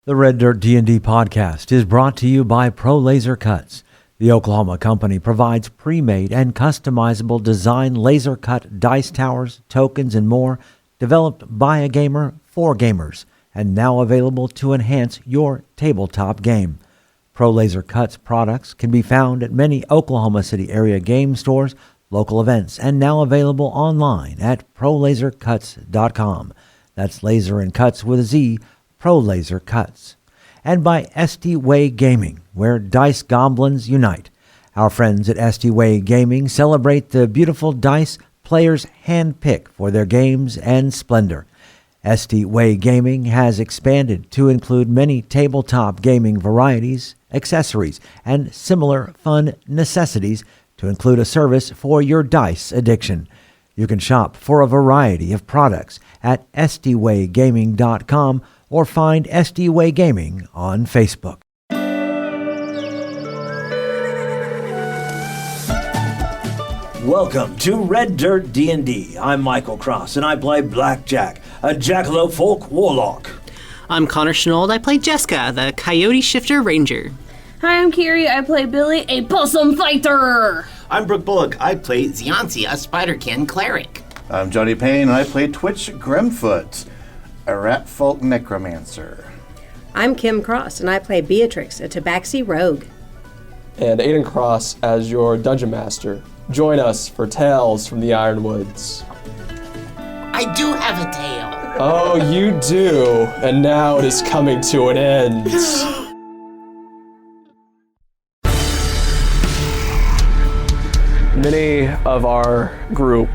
The Red Dirt D&D podcast is brought to you by Pro Laser Cuts. The Oklahoma company provides pre-made and customizable design laser cut dice towers, tokens, and more, developed by a gamer for gamers, and now available to enhance your tabletop game. Pro Laser Cuts products can be found at many Oklahoma City area game stores, local events, and now available online at prolasercuts.com. That's laser and cuts with a Z, Pro Laser Cuts. And by SD Way Gaming, where dice goblins unite. Our friends at SD Way Gaming celebrate the beautiful dice players handpick for their games and splendor. SD Way Gaming has expanded to include many tabletop gaming varieties, accessories, and similar fun necessities to include a service for your dice addiction. You can shop for a variety of products at sdwaygaming.com or find SD Way Gaming on Facebook. Welcome to Red Dirt D&D. I'm Michael Cross, and I play Blackjack, a Jackalope Folk Warlock. I'm Connor Shenold. I play Jaska, the Coyote Shifter Ranger. Hi, I'm Kiri. I play Billy, a possum fighter. I'm Brooke Bullock. I play Zianzi, a Spiderkin Cleric. I'm Johnny Payne, and I play Twitch Grimfoot, a rat folk necromancer. I'm Kim Cross, and I play Beatrix, a Tabaxi rogue. And Aiden Cross as your Dungeon Master. Join us for Tales from the Ironwoods. I do have a tail. Oh, you do, and now it is coming to an end. Many of our group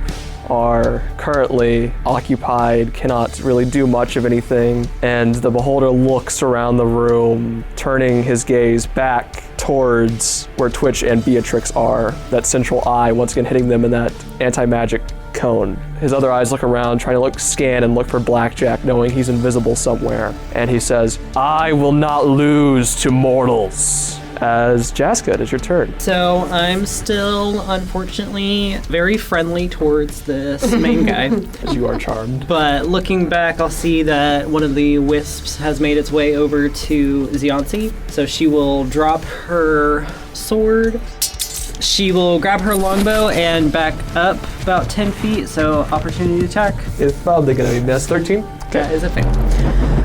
are currently occupied, cannot really do much of anything, and the beholder looks around the room, turning his gaze back towards where Twitch and Beatrix are, that central eye once again hitting them in that anti-magic cone. His other eyes look around, trying to scan and look for Blackjack, knowing he's invisible somewhere, and he says, "I will not lose to mortals." As Jaska, it is your turn. So I'm still, unfortunately, very friendly towards this main guy. As you are charmed. But looking back, I'll see that one of the wisps has made its way over to Zianzi. So she will drop her sword. She will grab her longbow and back up about 10 feet, so opportunity attack. It's probably going to be miss. 13? That is a fail.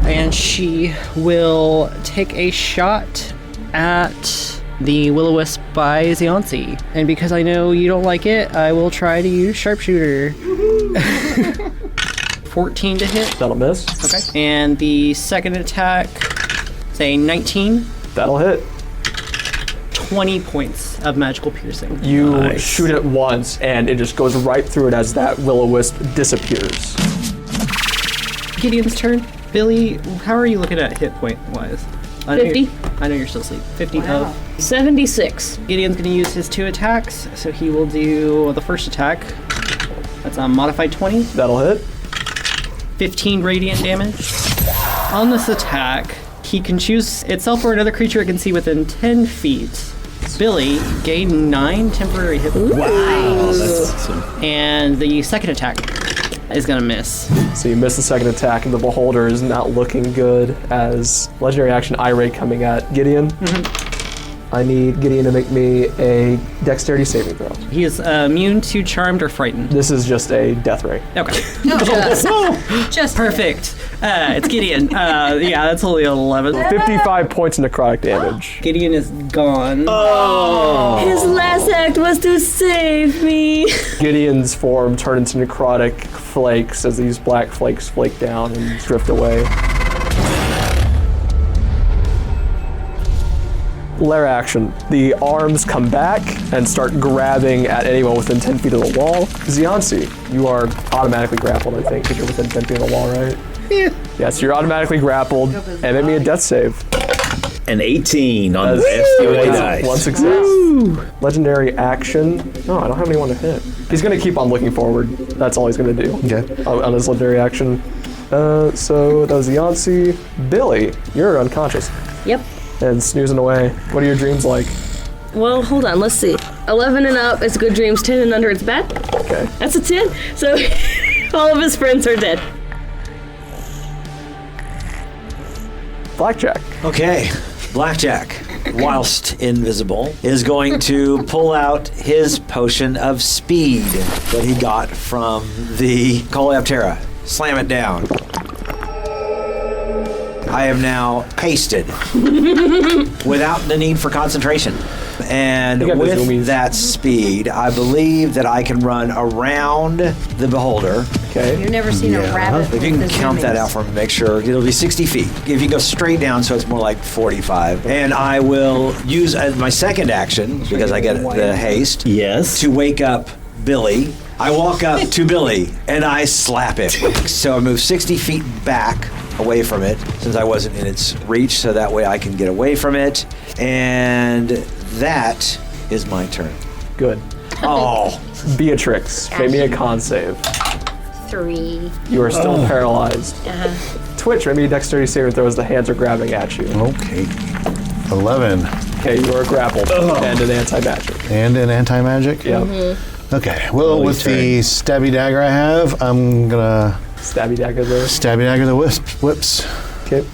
And she will take a shot at the Will-O-Wisp by Zianzi. And because I know you don't like it, I will try to use Sharpshooter. 14 to hit. That'll miss. Okay. And the second attack, say 19. That'll hit. 20 points of magical piercing. You shoot it once, and it just goes right through it as that Will-O-Wisp disappears. Gideon's turn. Billy, how are you looking at hit point wise? 50. I know you're still asleep. 50 of 76. Gideon's going to use his 2 attacks, so he will do the first attack. That's a modified 20. That'll hit. 15 radiant damage. On this attack, he can choose itself or another creature it can see within 10 feet. Billy gained 9 temporary hit points. Wow, that's awesome. And the second attack is going to miss. So you miss the second attack, and the beholder is not looking good as legendary action Irate coming at Gideon. I need Gideon to make me a dexterity saving throw. He is immune to charmed or frightened. This is just a death ray. Okay. Just Perfect. It's Gideon. Yeah, that's only 11. 55 points of necrotic damage. Gideon is gone. His last act was to save me. Gideon's form turned into necrotic flakes as these black flakes flake down and drift away. Lair action. The arms come back and start grabbing at anyone within 10 feet of the wall. Zianzi, you are automatically grappled, I think, because you're within 10 feet of the wall, right? Yeah. Yes, you're automatically grappled. And make me a death save. An 18 on the SDA dice. One success. Legendary action. No, I don't have anyone to hit. He's going to keep on looking forward. That's all he's going to do. Okay. On his legendary action. So that was Zianzi. Billy, you're unconscious. Yep. And snoozing away. What are your dreams like? Well, hold on. Let's see. 11 and up is good dreams. 10 and under it's bad. Okay. That's a 10. So all of his friends are dead. Blackjack. Okay, Blackjack, whilst invisible, is going to pull out his potion of speed that he got from the Coleoptera. Slam it down. I am now pasted without the need for concentration. And with that speed, I believe that I can run around the beholder. Okay. You've never seen a rabbit. If you can with count that zoomies. out for me, make sure it'll be 60 feet. If you go straight down, so it's more like 45. And I will use my second action, because I get the haste, Yes. to wake up Billy. I walk up to Billy and I slap him. So I move 60 feet back away from it, since I wasn't in its reach, so that way I can get away from it. And that is my turn. Good. Oh, Beatrix, make me a con save. 3. You are still paralyzed. Twitch, maybe a dexterity saving throw as the hands are grabbing at you. Okay. 11. Okay, you are grappled and an anti-magic. And an anti-magic? Yep. Okay. Well, with the stabby dagger I have, I'm gonna Stabby dagger there. stabby dagger the whips. Okay,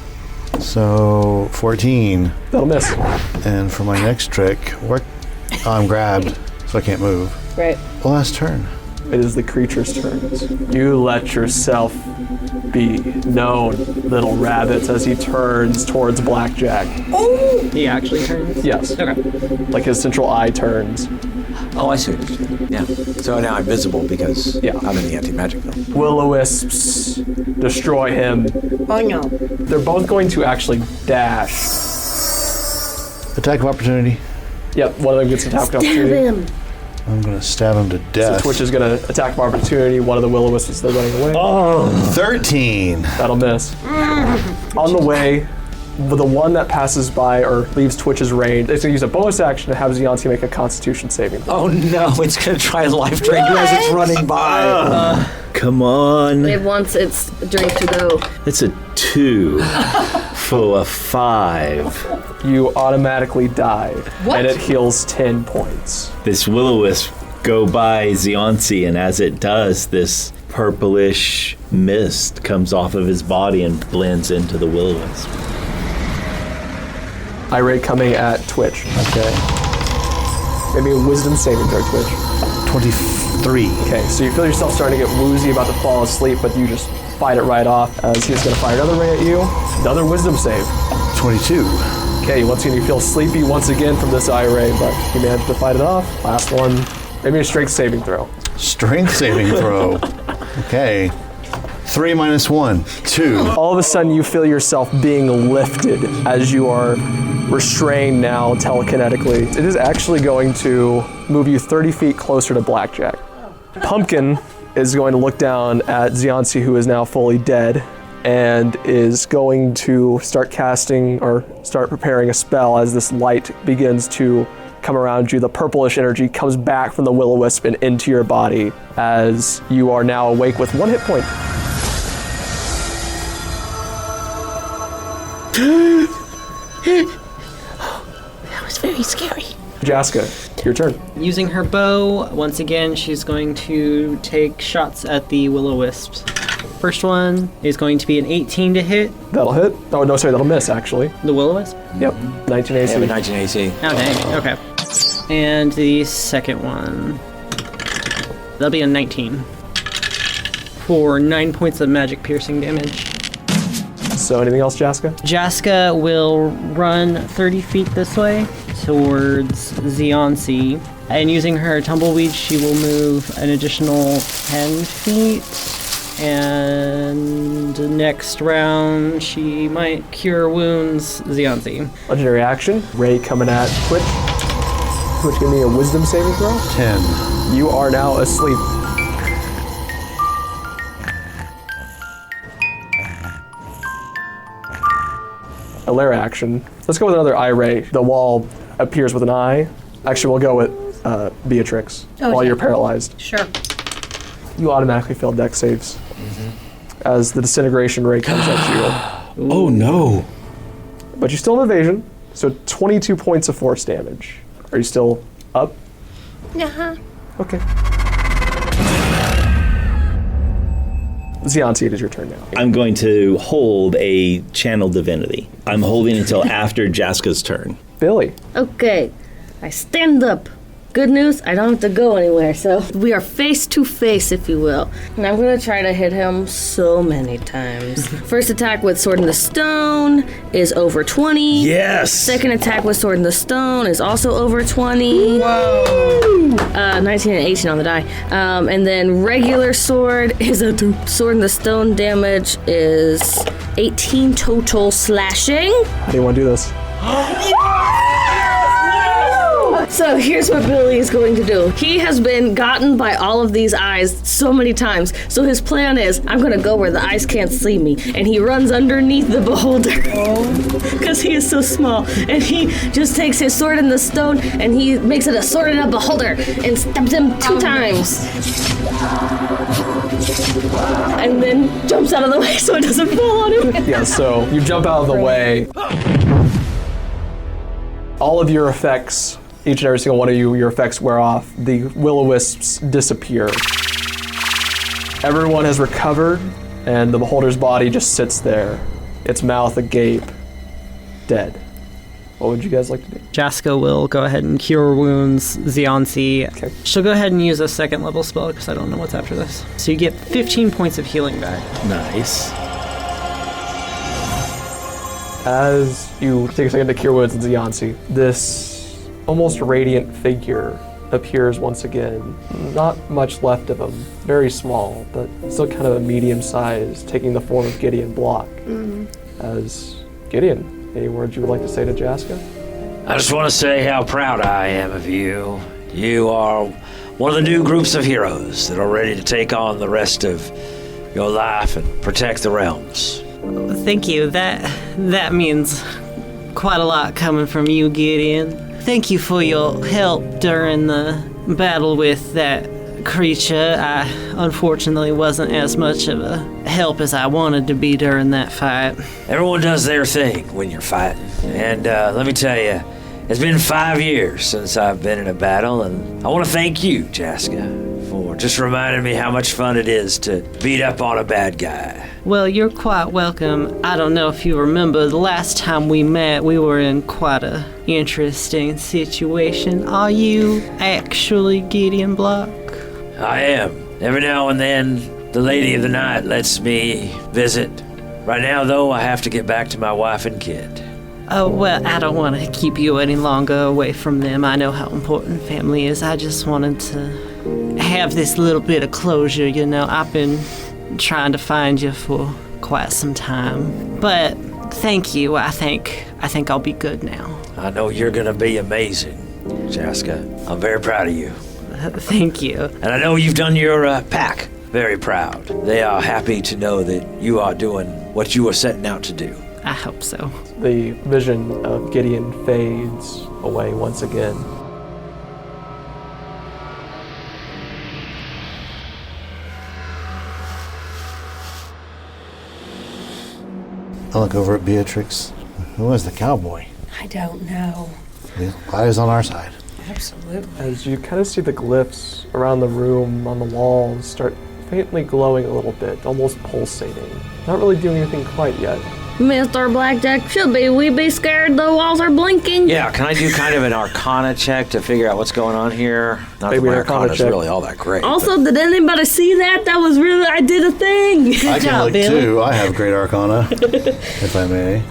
So 14. that'll miss. And for my next trick, I'm grabbed, so I can't move. Right. Well, last turn. It is the creature's turn. You let yourself be known, little rabbit, as he turns towards Blackjack. He actually turns. Yes. Okay. Like his central eye turns. oh, I see. Yeah. So now I'm visible because Yeah. I'm in the anti-magic zone. Will-o-wisps destroy him. Oh no. They're both going to actually dash. Attack of opportunity. Yep, one of them gets an attack Stab opportunity. him. I'm gonna stab him to So death. Twitch is going to attack of opportunity. One of the will-o-wisps is still running away. 13. That'll miss. On the way, the one that passes by or leaves Twitch's range, it's going to use a bonus action to have Zianti make a Constitution saving throw. Oh no, it's gonna try and life drain you as it's running by. Come on. It wants its drink to go. It's a 2 for a 5. You automatically die, and it heals 10 points. This will-o-wisp go by Zionsi, and as it does, this purplish mist comes off of his body and blends into the will-o-wisp. Irate coming at Twitch. Okay. Maybe a wisdom saving throw, Twitch. 23. Okay, so you feel yourself starting to get woozy, about to fall asleep, but you just fight it right off as he's going to fire another ray at you. Another wisdom save. 22. Okay, once again, you feel sleepy once again from this eye ray, but you managed to fight it off. Last one. Maybe a strength saving throw. Strength saving throw. Okay. 3 minus 1. 2. All of a sudden, you feel yourself being lifted as you are restrained now telekinetically. It is actually going to move you 30 feet closer to Blackjack. Pumpkin is going to look down at Ziansi, who is now fully dead, and is going to start casting or start preparing a spell as this light begins to come around you. The purplish energy comes back from the will-o-wisp and into your body as you are now awake with 1 hit point. That was very scary. Jaska, your turn. Using her bow, once again, she's going to take shots at the will-o-wisps. First one is going to be an 18 to hit That'll hit. Oh, no, sorry, that'll miss, actually. the will-o-wisp. Yep, 19 AC. I have a 19 AC. Oh, dang. Okay. And the second one, that'll be a 19 for 9 points of magic piercing damage. So anything else, Jaska? Jaska will run 30 feet this way towards Zionsi, and using her tumbleweed, she will move an additional 10 feet. And next round, she might cure wounds Zionsi. Legendary action. Ray coming at Twitch. Twitch, give me a wisdom saving throw. 10. You are now asleep. Alara action. Let's go with another eye ray. The wall appears with an eye. Actually, we'll go with Beatrix while yeah. you're paralyzed. Sure. You automatically fail dex saves as the disintegration ray comes at you. Oh no. But you still have evasion, so 22 points of force damage. Are you still up? Uh-huh. Okay. Zianti, it is your turn now. I'm going to hold a channel divinity. I'm holding until after Jaska's turn. Billy. Okay, I stand up. Good news, I don't have to go anywhere, so we are face to face, if you will. And I'm gonna try to hit him so many times. First attack with Sword in the Stone is over 20. Yes! Second attack with Sword in the Stone is also over 20. Whoa! 19 and 18 on the die. And then regular sword is a 2. Sword in the Stone damage is 18 total slashing. How do you want to do this? So here's what Billy is going to do. He has been gotten by all of these eyes so many times. So his plan is, I'm going to go where the eyes can't see me. And he runs underneath the beholder. Because he is so small. And he just takes his sword in the stone and he makes it a sword in a beholder and stabs him 2 times. And then jumps out of the way so it doesn't fall on him. Yeah, so you jump out of the way. All of your effects, each and every single one of you, your effects wear off. The will-o-wisps disappear. Everyone has recovered, and the beholder's body just sits there, its mouth agape, dead. What would you guys like to do? Jaska will go ahead and cure wounds Ziansi. Okay. She'll go ahead and use a 2nd level spell because I don't know what's after this. So you get 15 points of healing back. Nice. As you take a second to cure wounds in Ziansi, this almost radiant figure appears once again. Not much left of him, very small, but still kind of a medium size, taking the form of Gideon Block. As Gideon, any words you would like to say to Jaska? I just want to say how proud I am of you. You are one of the new groups of heroes that are ready to take on the rest of your life and protect the realms. Thank you. That means quite a lot coming from you, Gideon. Thank you for your help during the battle with that creature. I unfortunately wasn't as much of a help as I wanted to be during that fight. Everyone does their thing when you're fighting. And let me tell you, it's been 5 years since I've been in a battle, and I want to thank you, Jaska, for just reminding me how much fun it is to beat up on a bad guy. Well, you're quite welcome. I don't know if you remember, the last time we met, we were in quite a interesting situation. Are you actually Gideon Block? I am. Every now and then, the Lady of the Night lets me visit. Right now, though, I have to get back to my wife and kid. Oh, well, I don't want to keep you any longer away from them. I know how important family is. I just wanted to have this little bit of closure, you know. I've been trying to find you for quite some time. But thank you. I think I'll be good now. I know you're going to be amazing, Jaska. I'm very proud of you. Thank you. And I know you've done your pack very proud. They are happy to know that you are doing what you were setting out to do. I hope so. The vision of Gideon fades away once again. I look over at Beatrix. Who is the cowboy? I don't know. The eyes on our side. Absolutely. As you kind of see the glyphs around the room on the walls start faintly glowing a little bit, almost pulsating. Not really doing anything quite yet. Mr. Blackjack should be. We be scared the walls are blinking. Yeah, can I do kind of an Arcana check to figure out what's going on here? Not Maybe that my an Arcana Arcana's check. really all that great. Also, did anybody see that? That was really, I did a thing. I can look too. I have great arcana, if I may.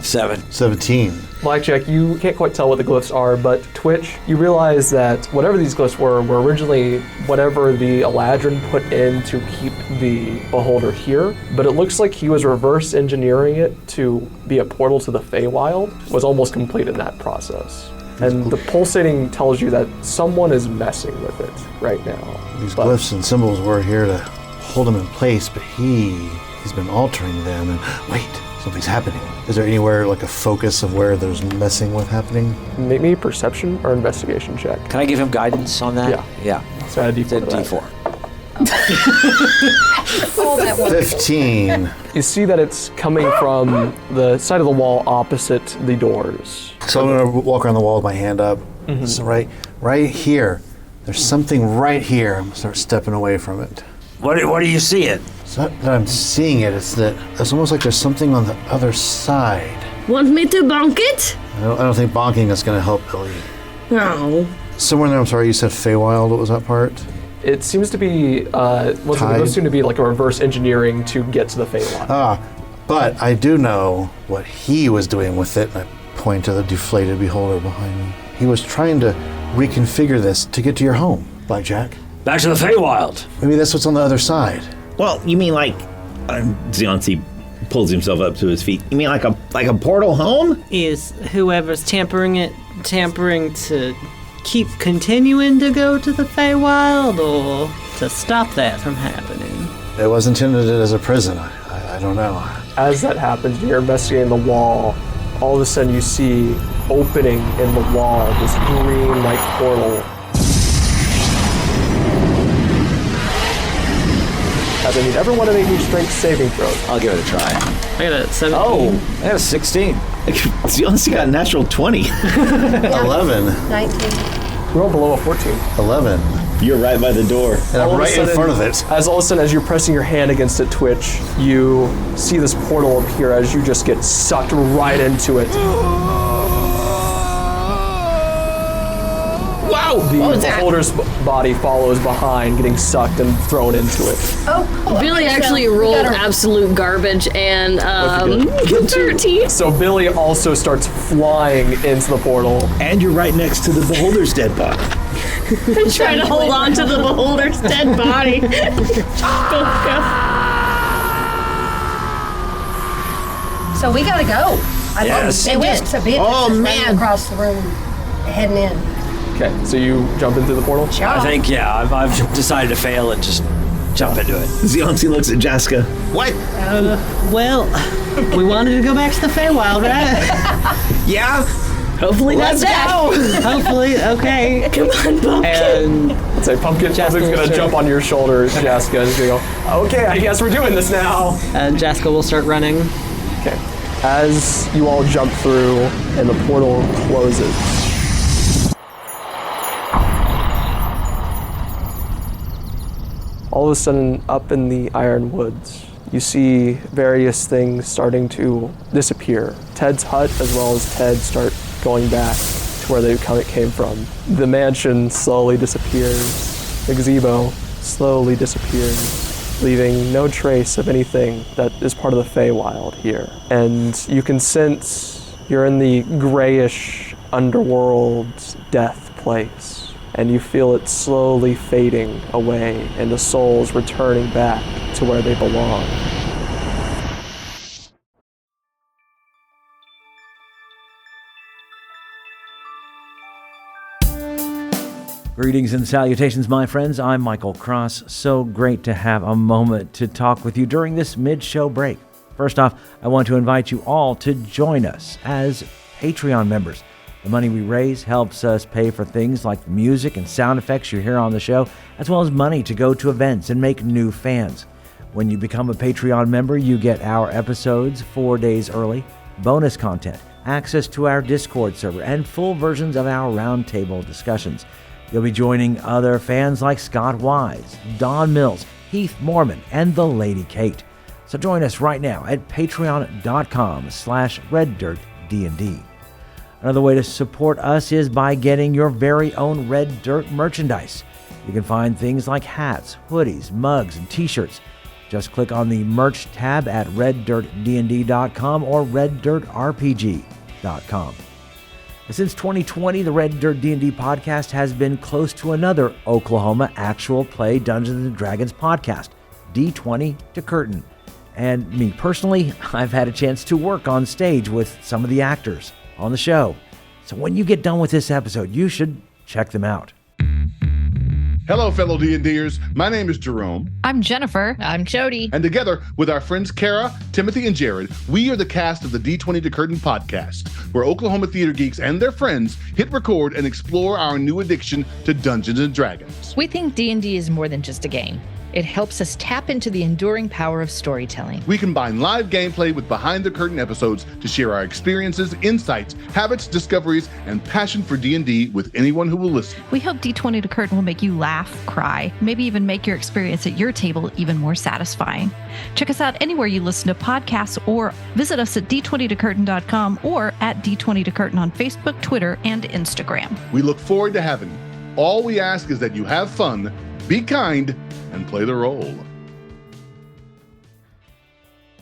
7. 17. Blackjack, you can't quite tell what the glyphs are, but Twitch, you realize that whatever these glyphs were originally whatever the Eladrin put in to keep the beholder here, but it looks like he was reverse engineering it to be a portal to the Feywild. Was almost complete in that process. And the pulsating tells you that someone is messing with it right now. These glyphs and symbols were here to hold him in place, but he's been altering them. And wait, something's happening. Is there anywhere like a focus of where there's messing with happening? Make me a perception or investigation check. Can I give him guidance on that? Yeah. So add a D4 to that. D4. 15. You see that it's coming from the side of the wall opposite the doors. So I'm gonna walk around the wall with my hand up. So right here. There's something right here. I'm gonna start stepping away from it. What do you see it? It's not that I'm seeing it, it's that it's almost like there's something on the other side. Want me to bonk it? I don't think bonking is going to help Billy. No. Somewhere in there, I'm sorry, you said Feywild, what was that part? It seems to be, it seemed to be like a reverse engineering to get to the Feywild. But I do know what he was doing with it, and I point to the deflated beholder behind me. He was trying to reconfigure this to get to your home, Blackjack. Back to the Feywild. Maybe that's what's on the other side. Well, you mean like... Ziansi pulls himself up to his feet. You mean like a portal home? Is whoever's tampering to keep continuing to go to the Feywild, or to stop that from happening? It was intended as a prison. I don't know. As that happens, you're investigating the wall. All of a sudden you see opening in the wall, this green like portal. I need everyone to make me strength saving throws. I'll give it a try. I got a 17. Oh, I got a 16. Ziansi got a natural 20. 11. 19. We're all below a 14. 11. You're right by the door. And I'm right in front of it. All of a sudden, as you're pressing your hand against it, Twitch, you see this portal appear as you just get sucked right into it. Wow! The beholder's body follows behind, getting sucked and thrown into it. Billy actually rolled absolute garbage and 13. So Billy also starts flying into the portal. And you're right next to the beholder's dead body. I'm trying to hold on to the beholder's dead body. So we gotta go. Yes. They went. So Beatrix Oh, is man. running across the room, heading in. Okay, so you jump into the portal? I think, yeah, I've decided to fail and just jump into it. Ziansi looks at Jaska. What? Well, we wanted to go back to the Feywild, right? Yeah? Hopefully that's that. Hopefully, okay. Come on, Pumpkin. And Let's say Pumpkin's gonna jump on your shoulders, Jaska, and go, okay, I guess we're doing this now. Jaska will start running. Okay. As you all jump through and the portal closes, all of a sudden, up in the Iron Woods, you see various things starting to disappear. Ted's hut, as well as Ted, start going back to where they came from. The mansion slowly disappears. The gazebo slowly disappears, leaving no trace of anything that is part of the Feywild here. And you can sense you're in the grayish underworld death place. And you feel it slowly fading away and the souls returning back to where they belong. Greetings and salutations, my friends. I'm Michael Cross. So great to have a moment to talk with you during this mid-show break. First off, I want to invite you all to join us as Patreon members. The money we raise helps us pay for things like the music and sound effects you hear on the show, as well as money to go to events and make new fans. When you become a Patreon member, you get our episodes 4 days early, bonus content, access to our Discord server, and full versions of our roundtable discussions. You'll be joining other fans like Scott Wise, Don Mills, Heath Mormon, and the Lady Kate. So join us right now at patreon.com/RedDirtDnD. Another way to support us is by getting your very own Red Dirt merchandise. You can find things like hats, hoodies, mugs, and t-shirts. Just click on the merch tab at reddirtdnd.com or reddirtrpg.com. Since 2020, the Red Dirt D&D podcast has been close to another Oklahoma actual play Dungeons & Dragons podcast, D20 to Curtain. And me personally, I've had a chance to work on stage with some of the actors on the show. So when you get done with this episode, you should check them out. Hello, fellow D&Ders. My name is Jerome. I'm Jennifer. I'm Jody. And together with our friends Kara, Timothy, and Jared, we are the cast of the D20 to Curtain podcast, where Oklahoma theater geeks and their friends hit record and explore our new addiction to Dungeons & Dragons. We think D&D is more than just a game. It helps us tap into the enduring power of storytelling. We combine live gameplay with behind-the-curtain episodes to share our experiences, insights, habits, discoveries, and passion for D&D with anyone who will listen. We hope D20 to Curtain will make you laugh, cry, maybe even make your experience at your table even more satisfying. Check us out anywhere you listen to podcasts or visit us at d20tocurtain.com or at D20 to Curtain on Facebook, Twitter, and Instagram. We look forward to having you. All we ask is that you have fun, be kind, and play the role.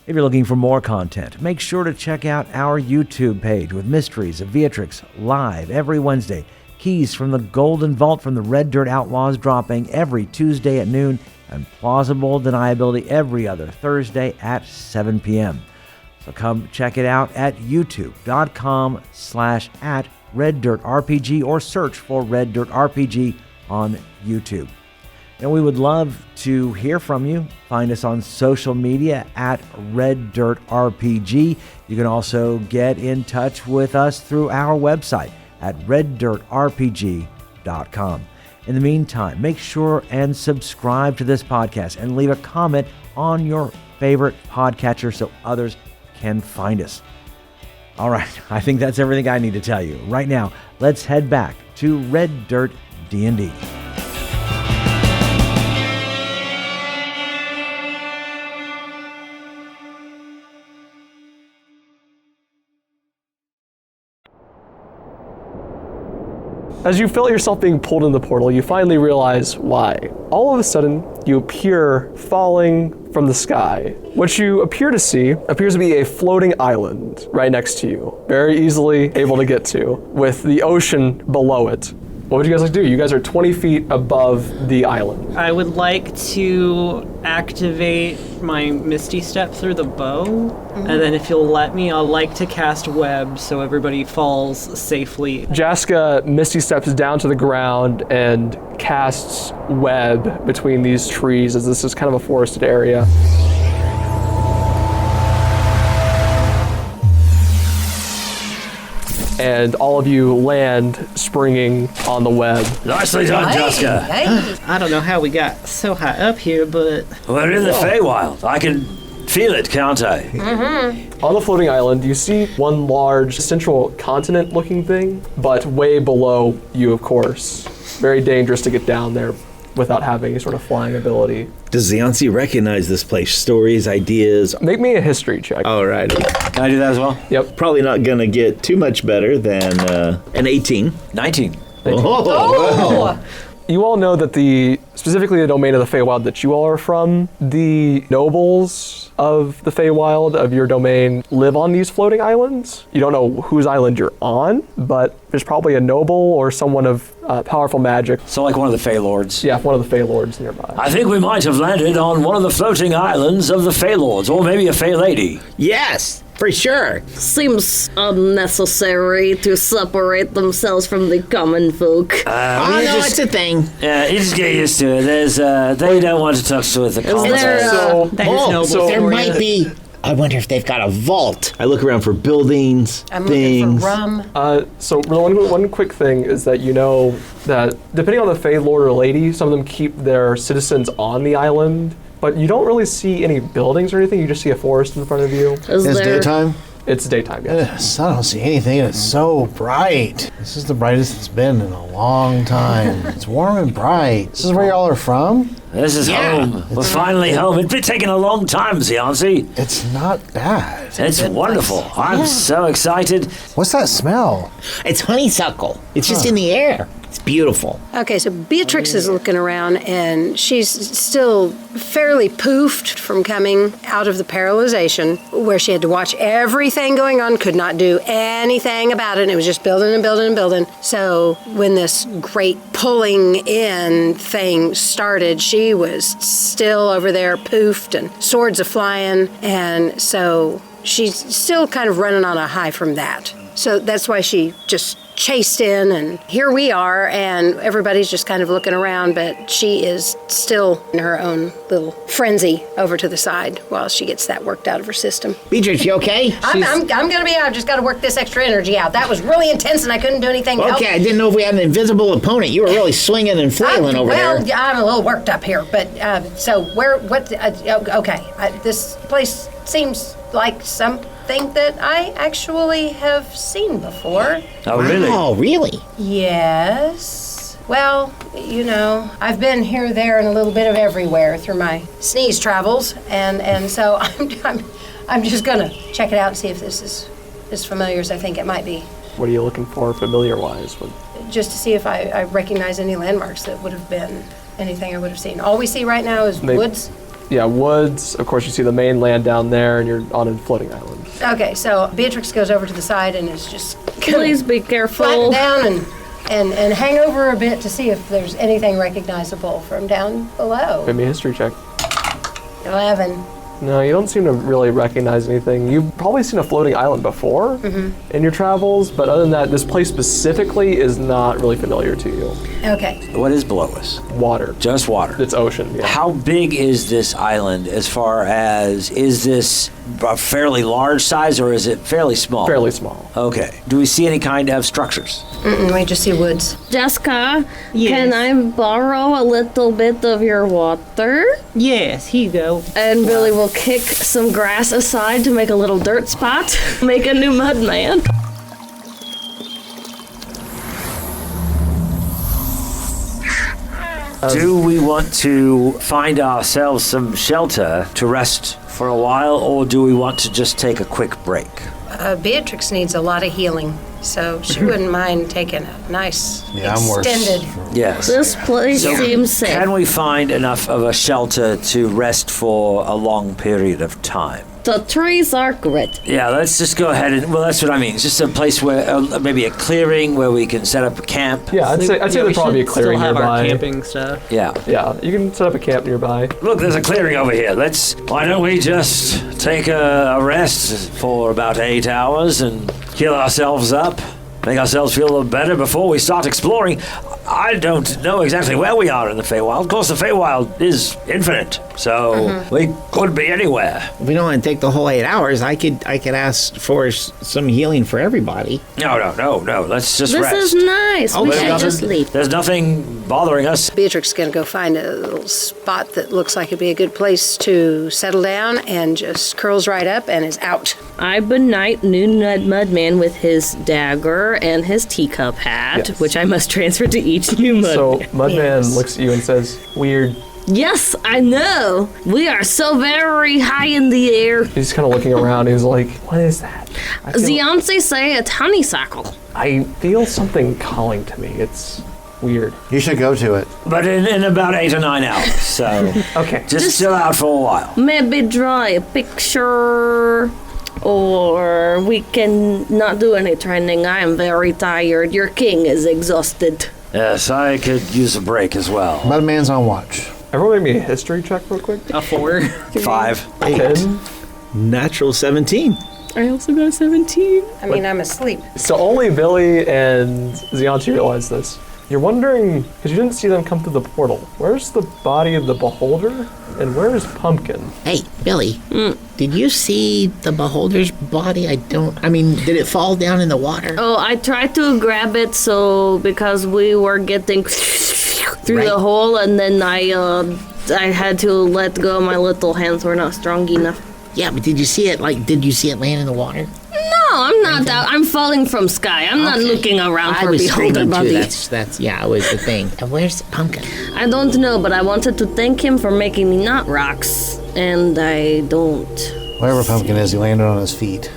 If you're looking for more content, make sure to check out our YouTube page with Mysteries of Beatrix live every Wednesday. Keys from the Golden Vault from the Red Dirt Outlaws dropping every Tuesday at noon, and Plausible Deniability every other Thursday at 7 p.m. So come check it out at youtube.com/@RedDirtRPG or search for Red Dirt RPG on YouTube. And we would love to hear from you. Find us on social media at Red Dirt RPG. You can also get in touch with us through our website at reddirtrpg.com. In the meantime, make sure and subscribe to this podcast and leave a comment on your favorite podcatcher so others can find us. All right, I think that's everything I need to tell you. Right now, let's head back to Red Dirt D&D. As you feel yourself being pulled in the portal, you finally realize why. All of a sudden, you appear falling from the sky. What you appear to see appears to be a floating island right next to you, very easily able to get to, with the ocean below it. What would you guys like to do? You guys are 20 feet above the island. I would like to activate my Misty Step through the bow, and then if you'll let me, I'll like to cast Web so everybody falls safely. Jaska Misty steps down to the ground and casts web between these trees, as this is kind of a forested area. And all of you land springing on the web. Nicely done, Jaska. I don't know how we got so high up here, but... We're in the Feywild. I can feel it, can't I? Mm-hmm. On the floating island, you see one large central continent-looking thing, but way below you, of course. Very dangerous to get down there without having any sort of flying ability. Does Ziansi recognize this place? Stories, ideas? Make me a history check. All right. Can I do that as well? Yep. Probably not going to get too much better than an 18. 19. Oh! You all know that specifically the domain of the Feywild that you all are from, the nobles of the Feywild, of your domain, live on these floating islands. You don't know whose island you're on, but there's probably a noble or someone of powerful magic. So like one of the Fey Lords? Yeah, one of the Fey Lords nearby. I think we might have landed on one of the floating islands of the Fey Lords, or maybe a Fey Lady. Yes, for sure. Seems unnecessary to separate themselves from the common folk. It's a thing. Yeah, you just get used to it. They don't want to touch with the common. There might be. I wonder if they've got a vault. I look around for buildings, I'm things. looking for rum. So one quick thing is that you know that depending on the Fey Lord or Lady, some of them keep their citizens on the island, but you don't really see any buildings or anything. You just see a forest in front of you. It's daytime? It's daytime, yes. Yes, I don't see anything, and it's so bright. This is the brightest it's been in a long time. It's warm and bright. This is where y'all are from? This is home. We're finally home. It's been taking a long time, Ziansi. It's not bad. It's wonderful. I'm so excited. What's that smell? It's honeysuckle. It's just in the air. It's beautiful. Okay, so Beatrix is looking around, and she's still fairly poofed from coming out of the paralyzation, where she had to watch everything going on, could not do anything about it, and it was just building and building and building. So when this great pulling in thing started, she was still over there poofed, and swords are flying, and so she's still kind of running on a high from that. So that's why she just chased in, and here we are, and everybody's just kind of looking around, but she is still in her own little frenzy over to the side while she gets that worked out of her system. Beatrix, you okay? I'm gonna be out. I've just got to work this extra energy out. That was really intense, and I couldn't do anything else. Okay, I didn't know if we had an invisible opponent. You were really swinging and flailing over there. Well, I'm a little worked up here, but this place seems like something that I actually have seen before. Oh, really? Oh, really? Yes. Well, I've been here, there, and a little bit of everywhere through my sneeze travels, and so I'm just gonna check it out and see if this is as familiar as I think it might be. What are you looking for familiar-wise? Just to see if I recognize any landmarks that would have been anything I would have seen. All we see right now is woods. Yeah, woods. Of course, you see the mainland down there, and you're on a floating island. Okay, so Beatrix goes over to the side and is just Please be careful. flatten down and hang over a bit to see if there's anything recognizable from down below. Give me a history check. 11. No, you don't seem to really recognize anything. You've probably seen a floating island before in your travels, but other than that, this place specifically is not really familiar to you. Okay. What is below us? Water. Just water. It's ocean, yeah. How big is this island as far as, is this a fairly large size or is it fairly small? Fairly small. Okay. Do we see any kind of structures? We just see woods. Jaska, Yes. can I borrow a little bit of your water? Yes, here you go. And Billy will kick some grass aside to make a little dirt spot. Make a new mud man. Do we want to find ourselves some shelter to rest for a while, or do we want to just take a quick break? Beatrix needs a lot of healing, so she wouldn't mind taking a nice extended. Yes. This place seems safe. Can we find enough of a shelter to rest for a long period of time? The trees are great. Yeah, let's just go ahead and, well, that's what I mean. It's just a place where, maybe a clearing where we can set up a camp. Yeah, I'd say there'd probably be a clearing still have nearby. our camping stuff. Yeah. Yeah, you can set up a camp nearby. Look, there's a clearing over here. Why don't we just take a rest for about 8 hours and heal ourselves up, make ourselves feel a little better before we start exploring. I don't know exactly where we are in the Feywild. Of course, the Feywild is infinite, so we could be anywhere. If we don't want to take the whole 8 hours, I could ask for some healing for everybody. No. Let's just rest. This is nice. We There's should nothing- just leave. There's nothing bothering us. Beatrix is going to go find a little spot that looks like it'd be a good place to settle down and just curls right up and is out. I benight new Mudman with his dagger and his teacup hat, Yes. which I must transfer to each new Mudman. So Mudman looks at you and says, "Weird." Yes, I know. We are so very high in the air. He's kind of looking around. He's like, "What is that?" Zianse say it's honeysuckle. I feel something calling to me. It's weird. You should go to it. But in about 8 or 9 hours, so Okay. just chill out for a while. Maybe draw a picture, or we can not do any training. I am very tired. Your king is exhausted. Yes, I could use a break as well. Mudman's on watch. Everyone make me a history check real quick. A 4. 5. 10. Natural 17. I also got a 17. I mean, I'm asleep. So only Billy and Zianti realize this. You're wondering, because you didn't see them come through the portal, where's the body of the beholder, and where's Pumpkin? Hey, Billy, did you see the beholder's body? Did it fall down in the water? Oh, I tried to grab it because we were getting through the hole, and then I had to let go. My little hands were not strong enough. Yeah, but did you see it land in the water? No, I'm not out. I'm falling from sky. I'm not looking around for beholder body. That's was the thing. And where's Pumpkin? I don't know, but I wanted to thank him for making me not rocks, and I don't. Wherever Pumpkin is, he landed on his feet.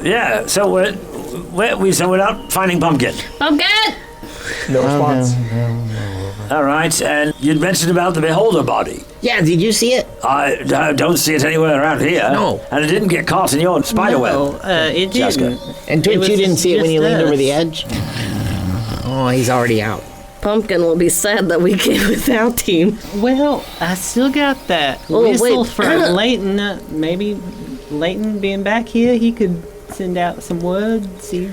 Yeah, so we're not finding Pumpkin. Pumpkin! No response. All right, and you'd mentioned about the beholder body. Yeah, did you see it? I don't see it anywhere around here. No. And it didn't get caught in your spider No, web. it Jaska. didn't. And It you was didn't see it when you just leaned over us. the edge? Oh, he's already out. Pumpkin will be sad that we came without him. Well, I still got that Oh, whistle wait. for Leighton. Maybe Leighton being back here, he could send out some wood,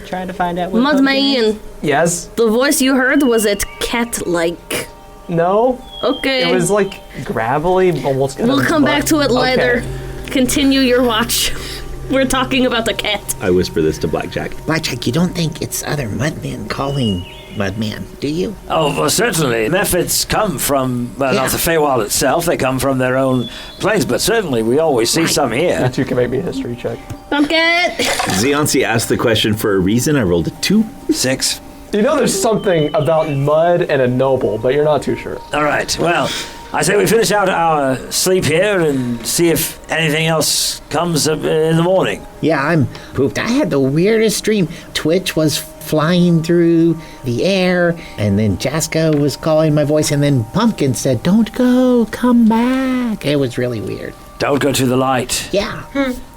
try to find out what pumpkin is? Mudman, Yes? the voice you heard, was it cat-like? No? Okay. It was like gravelly, almost kind We'll of come back to it later. Okay. Continue your watch. We're talking about the cat. I whisper this to Blackjack. Blackjack, you don't think it's other mudmen calling Mudman, do you? Oh, well, certainly. Methods come from, not Yeah. the Feywild itself. They come from their own planes, but certainly we always see some You here. two can make me a history check. Pumpkin! Ziansi asked the question for a reason. I rolled a 2. 6. You know there's something about mud and a noble, but you're not too sure. All right. Well, I say we finish out our sleep here and see if anything else comes up in the morning. Yeah, I'm pooped. I had the weirdest dream. Twitch was flying through the air, and then Jaska was calling my voice, and then Pumpkin said, "Don't go, come back." It was really weird. Don't go to the light. Yeah.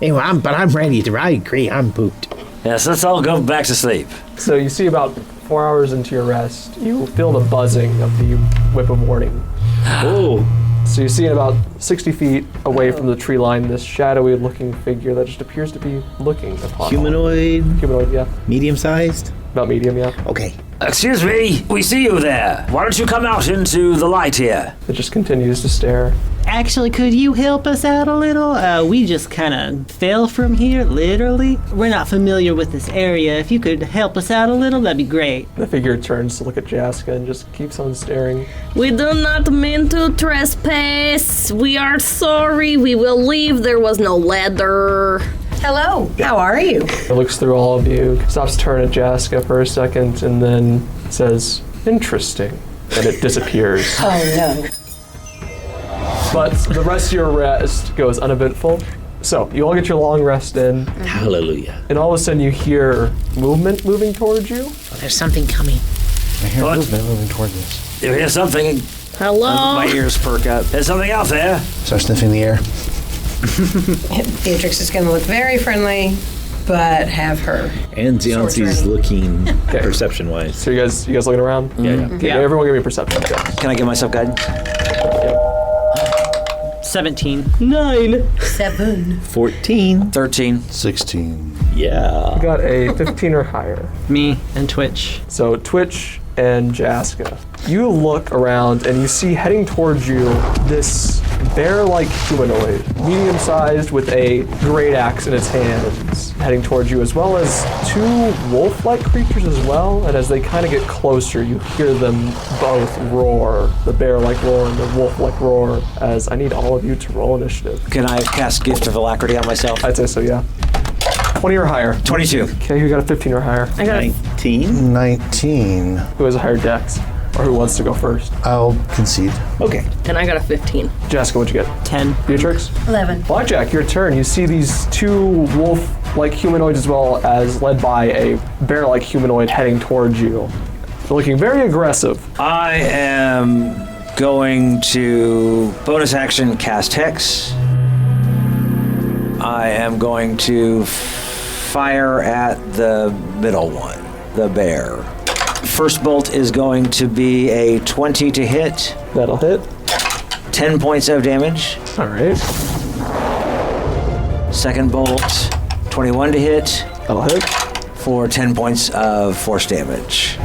Anyway, I'm ready to. I agree. I'm pooped. Yes, let's all go back to sleep. So you see about 4 hours into your rest, you feel the buzzing of the whip of warning. Oh. So you see about 60 feet away from the tree line this shadowy looking figure that just appears to be looking upon Humanoid? Humanoid, yeah. Medium-sized? About medium, yeah. Okay. Excuse me, we see you there. Why don't you come out into the light here? It just continues to stare. Actually, could you help us out a little? We just kind of fell from here, literally. We're not familiar with this area. If you could help us out a little, that'd be great. The figure turns to look at Jaska and just keeps on staring. We do not mean to trespass. We are sorry. We will leave. There was no ladder. Hello, how are you? It looks through all of you, stops to turn at Jaska for a second, and then says, "Interesting," and it disappears. Oh no. But the rest of your rest goes uneventful. So you all get your long rest in, Hallelujah. and all of a sudden you hear movement moving towards you. Oh, there's something coming. I hear What? movement moving toward us. You hear something? Hello? My ears perk up. There's something out there. Start sniffing the air. Beatrix is going to look very friendly, but have her. And Ziansi's ready. looking perception-wise. So you guys looking around? Yeah. Okay, everyone give me a perception check. Can I give myself guidance? 17. 9. 7. 14. 13. 16. Yeah. You got a 15 or higher. Me and Twitch. So Twitch and Jaska. You look around and you see heading towards you this bear-like humanoid, medium-sized with a great axe in its hands, heading towards you, as well as 2 wolf-like creatures as well. And as they kind of get closer, you hear them both roar, the bear-like roar and the wolf-like roar, as I need all of you to roll initiative. Can I cast Gift of Alacrity on myself? I'd say so, yeah. 20 or higher. 22. Okay, who got a 15 or higher? I got a 19. 19. Who has a higher dex? Or who wants to go first? I'll concede. Okay. and I got a 15. Jaska, what'd you get? 10. Beatrix? 11. Blackjack, your turn. You see these 2 wolf-like humanoids as well as led by a bear-like humanoid heading towards you. They're looking very aggressive. I am going to bonus action cast Hex. I am going to fire at the middle one, the bear. First bolt is going to be a 20 to hit. That'll hit. 10 points of damage. All right. Second bolt, 21 to hit That'll hit. for 10 points of force damage.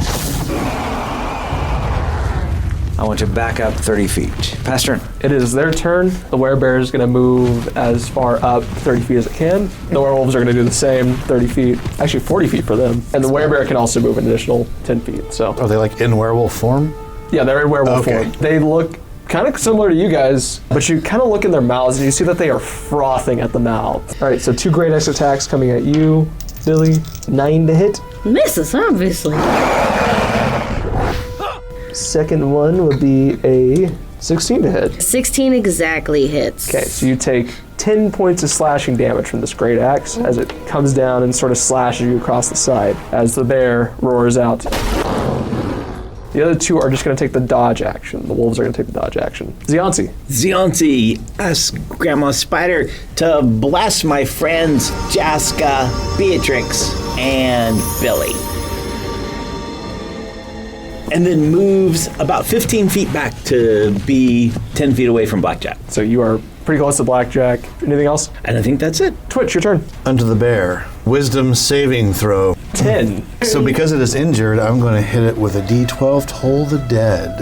I want to back up 30 feet. Pass turn. It is their turn. The werebear is going to move as far up 30 feet as it can. The werewolves are going to do the same, 30 feet. Actually, 40 feet for them. And the werebear can also move an additional 10 feet. So, Are they like in werewolf form? yeah, they're in werewolf Okay. form. They look kind of similar to you guys, but you kind of look in their mouths and you see that they are frothing at the mouth. All right, so 2 great axe attacks coming at you, Billy. 9 to hit. Misses, obviously. Second one would be a 16 to hit. 16 exactly hits. Okay, so you take 10 points of slashing damage from this great axe as it comes down and sort of slashes you across the side as the bear roars out. The other 2 are just going to take the dodge action. The wolves are going to take the dodge action. Ziansi. Ziansi asks Grandma Spider to bless my friends Jaska, Beatrix, and Billy. And then moves about 15 feet back to be 10 feet away from Blackjack. So you are pretty close to Blackjack. Anything else? And I think that's it. Twitch, your turn. Unto the bear. Wisdom saving throw. 10. So because it is injured, I'm going to hit it with a D12 Toll the Dead.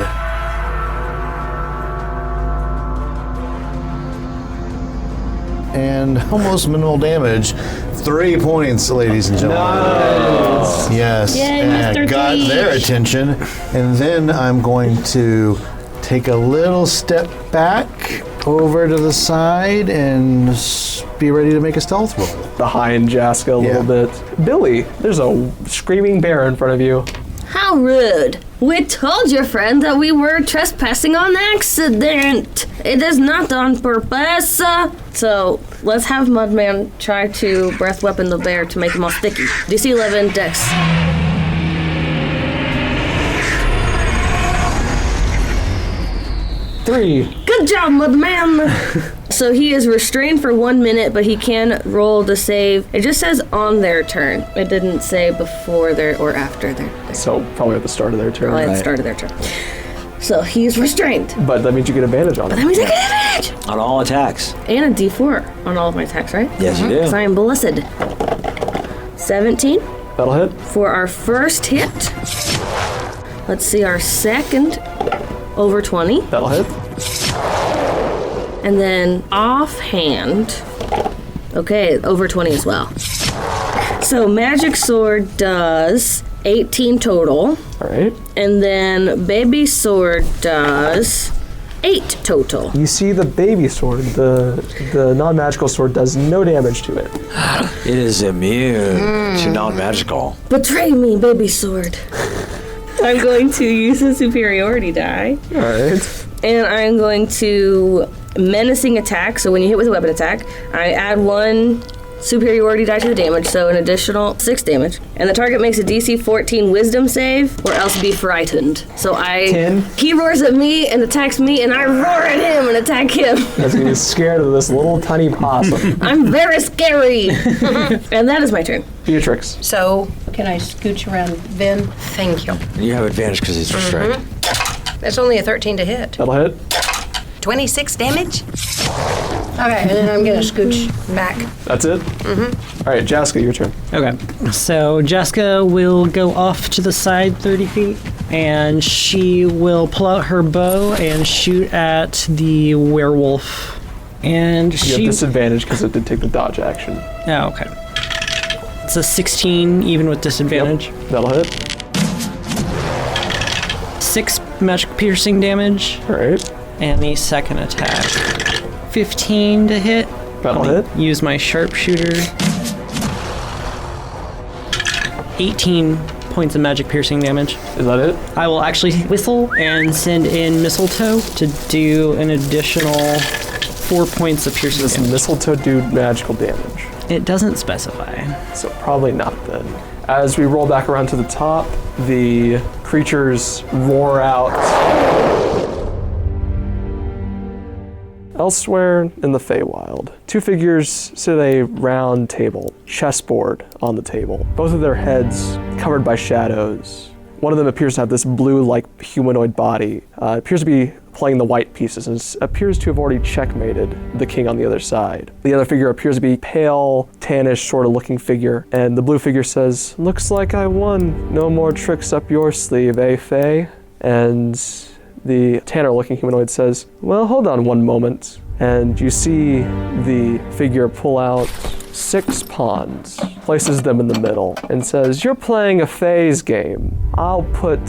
And almost minimal damage. 3 points, ladies and gentlemen. Nice. Yes. Yay, and Mr. got T. their attention. And then I'm going to take a little step back over to the side and be ready to make a stealth roll. Behind Jaska a little bit. Billy, there's a screaming bear in front of you. How rude. We told your friend that we were trespassing on accident. It is not on purpose. So let's have Mudman try to breath weapon the bear to make him all sticky. DC 11 Dex. Three. Good job, Mudman. So he is restrained for 1 minute, but he can roll the save. It just says on their turn. It didn't say before their or after their. So probably at the start of their turn. Probably at the start of their turn. So he's restrained. But that means you get advantage on it. That means I get advantage. On all attacks. And a D4 on all of my attacks, right? Yes, you do. Because I am blessed. 17 That'll hit. for our first hit. Let's see our second. Over 20. That'll hit. And then offhand. Okay, over 20 as well. So magic sword does 18 total. All right. And then baby sword does 8 total. You see the baby sword, the non-magical sword does no damage to it. It is immune to non-magical. Betray me, baby sword. I'm going to use a superiority die. All right. And I'm going to menacing attack. So when you hit with a weapon attack, I add 1 superiority die to the damage, so an additional 6 damage. And the target makes a DC 14 wisdom save, or else be frightened. So 10. He roars at me and attacks me, and I roar at him and attack him. As he's scared of this little tiny possum. I'm very scary. And that is my turn. Beatrix. So, can I scooch around Vin? Thank you. You have advantage because he's restrained. That's only a 13 to hit. That'll hit. 26 damage? Okay, and then I'm gonna scooch back. That's it? Mm-hmm. All right, Jaska, your turn. Okay, so Jaska will go off to the side 30 feet, and she will pull out her bow and shoot at the werewolf. And You she... have disadvantage because it did take the dodge action. Oh, okay. It's a 16, even with disadvantage. Yep. That'll hit. 6 magic piercing damage. All right. And the second attack. 15 to hit. That'll hit. Use my sharpshooter. 18 points of magic piercing damage. Is that it? I will actually whistle and send in mistletoe to do an additional 4 points of piercing Does damage. mistletoe do magical damage? It doesn't specify. So probably not then. As we roll back around to the top, the creatures roar out. Elsewhere in the Feywild, 2 figures sit at a round table, chessboard on the table. Both of their heads covered by shadows. One of them appears to have this blue-like humanoid body. Appears to be playing the white pieces and appears to have already checkmated the king on the other side. The other figure appears to be pale, tannish sort of looking figure, and the blue figure says, "Looks like I won. No more tricks up your sleeve, eh, Fey?" And the tanner-looking humanoid says, "Well, hold on one moment." And you see the figure pull out 6 pawns, places them in the middle, and says, "You're playing a phase game. I'll put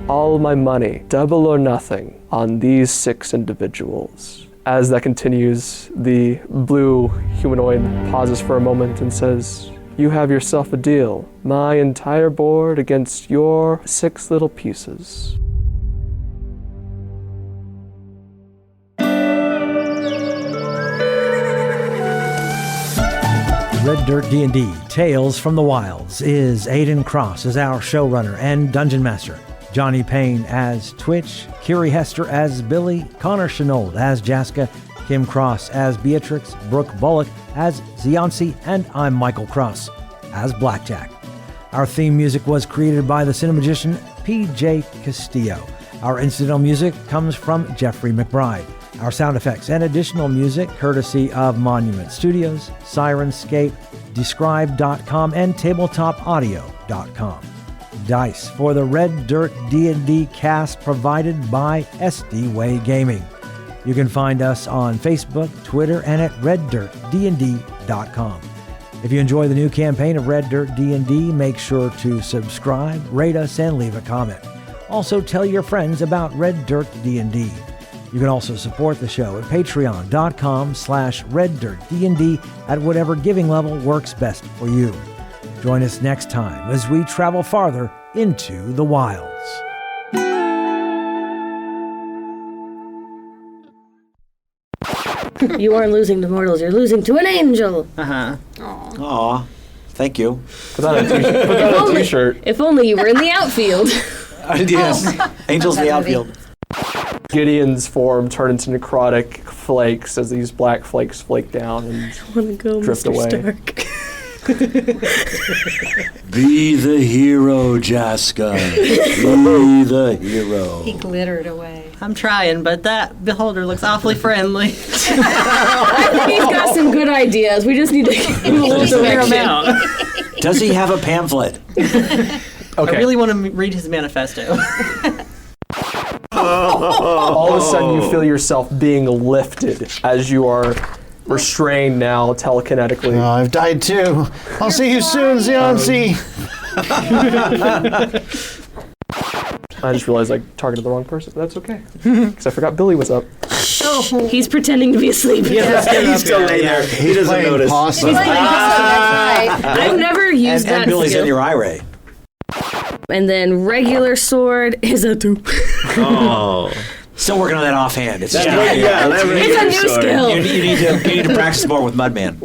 all my money, double or nothing, on these 6 individuals." As that continues, the blue humanoid pauses for a moment and says, "You have yourself a deal. My entire board against your 6 little pieces." Red Dirt DnD Tales from the Wilds is Aiden Cross as our showrunner and dungeon master, Johnny Payne as Twitch, Kiri Hester as Billy, Connor Shenold as Jaska, Kim Cross as Beatrix, Brooke Bullock as Ziansi, and I'm Michael Cross as Blackjack. Our theme music was created by the cinemagician P.J. Castillo. Our incidental music comes from Jeffrey McBride. Our sound effects and additional music courtesy of Monument Studios, Sirenscape, Describe.com, and TabletopAudio.com. Dice for the Red Dirt D&D cast provided by SD Way Gaming. You can find us on Facebook, Twitter, and at reddirtdnd.com. If you enjoy the new campaign of Red Dirt D&D, make sure to subscribe, rate us, and leave a comment. Also, tell your friends about Red Dirt D&D. You can also support the show at patreon.com/reddirtdnd at whatever giving level works best for you. Join us next time as we travel farther into the wilds. You aren't losing to mortals, you're losing to an angel. Aw, thank you. Put that on a t-shirt. If only you were in the outfield. Yes, Angels in the outfield. Gideon's form turned into necrotic flakes as these black flakes flake down and I want to go, drift Mr. away. Stark. Be the hero, Jaska. Be the hero. He glittered away. I'm trying, but that beholder looks awfully friendly. I think he's got some good ideas. We just need to give him a little Clear him direction. out. Does he have a pamphlet? Okay. I really want to read his manifesto. All of a sudden, you feel yourself being lifted as you are restrained now telekinetically. Oh, I've died too. I'll see you soon, Xionsi. I just realized I targeted the wrong person. That's okay. Because I forgot Billy was up. Oh, he's pretending to be asleep. He's still laying there. He doesn't playing notice. possum. I've never used And that Billy's skill. in your eye ray. And then regular sword is a two. Oh. Still working on that offhand. It's just It's It's a new skill. you need to practice more with Mudman.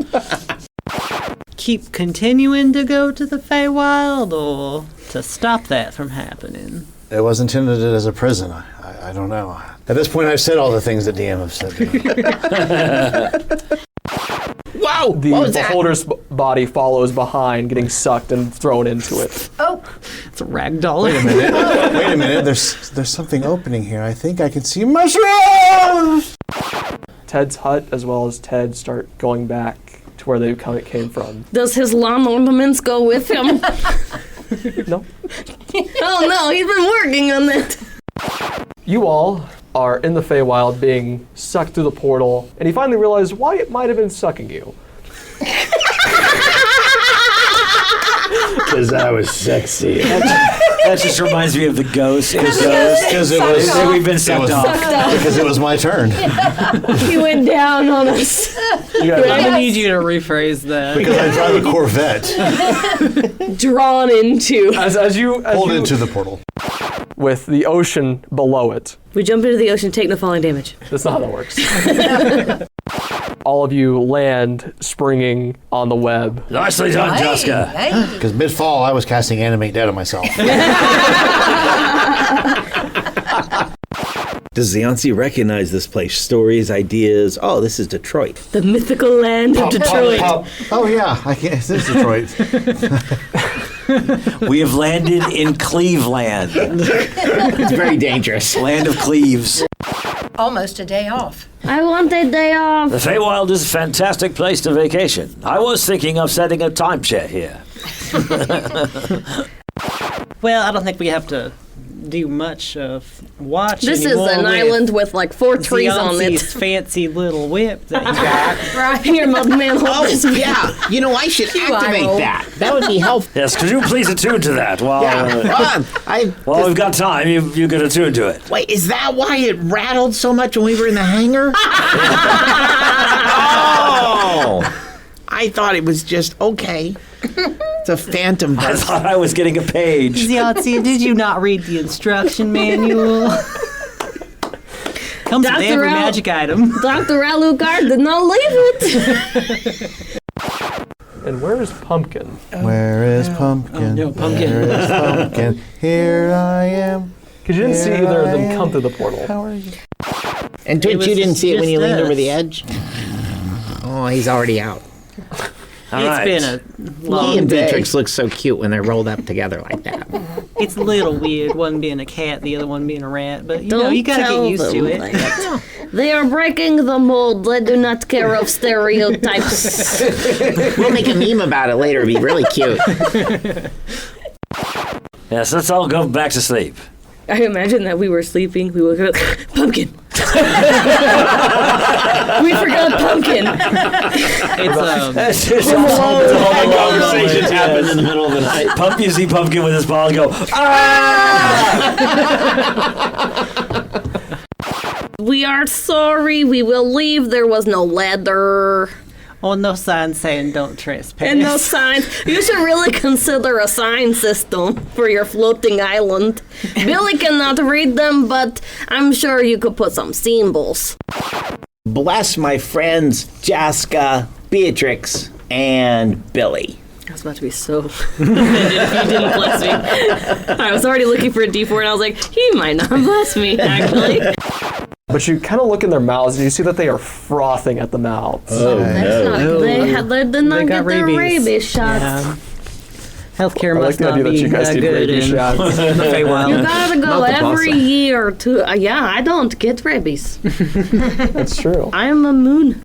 Keep continuing to go to the Feywild, or to stop that from happening? It was intended as a prison. I don't know. At this point, I've said all the things that DM have said to me. Whoa! The What was that? beholder's body follows behind, getting sucked and thrown into it. It's a ragdoll. Wait a minute. There's something opening here. I think I can see mushrooms! Ted's hut, as well as Ted, start going back to where they came from. Does his lawn ornaments go with him? No. Oh no, he's been working on that. You all are in the Feywild being sucked through the portal, and you finally realize why it might have been sucking you. Because I was sexy. That just reminds me of the ghost. Because it was. We've been sucked off. Because it was my turn. He went down on us. You guys I need you to rephrase that. Because I drive a Corvette. Drawn into. as you Pulled into the portal. with the ocean below it. We jump into the ocean, take no falling damage. That's not how that works. All of you land springing on the web. Nicely done, Jaska. Because mid-fall, I was casting Animate Dead on myself. Does Xionsi recognize this place? Stories, ideas. Oh, this is Detroit. The mythical land of Detroit. Oh, yeah. This is Detroit. We have landed in Cleveland, It's very dangerous. land of Cleves. Almost a day off. I want a day off. The Feywild is a fantastic place to vacation. I was thinking of setting a timeshare here. Well, I don't think we have to do much of watch This is anymore an with island with like 4 trees on it. Xionsi's fancy little whip that he got. Right. Here, Mudman, hold this. Yeah, you know, I should activate roll. that. That would be helpful. Yes, could you please attune to that while, while we've got time, you can attune to it. Wait, is that why it rattled so much when we were in the hangar? Oh! I thought it was just okay. It's a phantom I burst. thought I was getting a page. Xionsi, did you not read the instruction manual? Comes with every magic item. Dr. Alucard did not leave it. And where is Pumpkin? Where is Pumpkin? no, Pumpkin. Where is Pumpkin? Here I am. Because you didn't see either of them come through the portal. How are you? And Twitch, was you didn't see it when you just leaned over us. the edge? Oh, he's already out. It's been a He long and day. Beatrix look so cute when they're rolled up together like that. It's a little weird, one being a cat, the other one being a rat, but you know, Don't you gotta tell get used to them it. like that. They are breaking the mold. They do not care of stereotypes. We'll make a meme about it later. It'd be really cute. Yes, let's all go back to sleep. I imagine that we were sleeping. We woke up. Pumpkin. We forgot pumpkin. It's That's just all the Conversations happen in the middle of the night. You see Pumpkin with his ball and go, ah! We are sorry. We will leave. There was no ladder. Oh, no sign saying don't trespass. And no signs. You should really consider a sign system for your floating island. Billy cannot read them, but I'm sure you could put some symbols. Bless my friends Jaska, Beatrix, and Billy. I was about to be so offended if you didn't bless me. I was already looking for a D4 and I was like, he might not bless me, actually. But you kind of look in their mouths and you see that they are frothing at the mouths. Oh, That's not, they did not get their rabies shots. Yeah. Healthcare I like must the not idea that be you guys need good rabies in shots. the Feywild. You gotta go Not the every pasta. year to. Yeah, I don't get rabies. That's true. I am immune.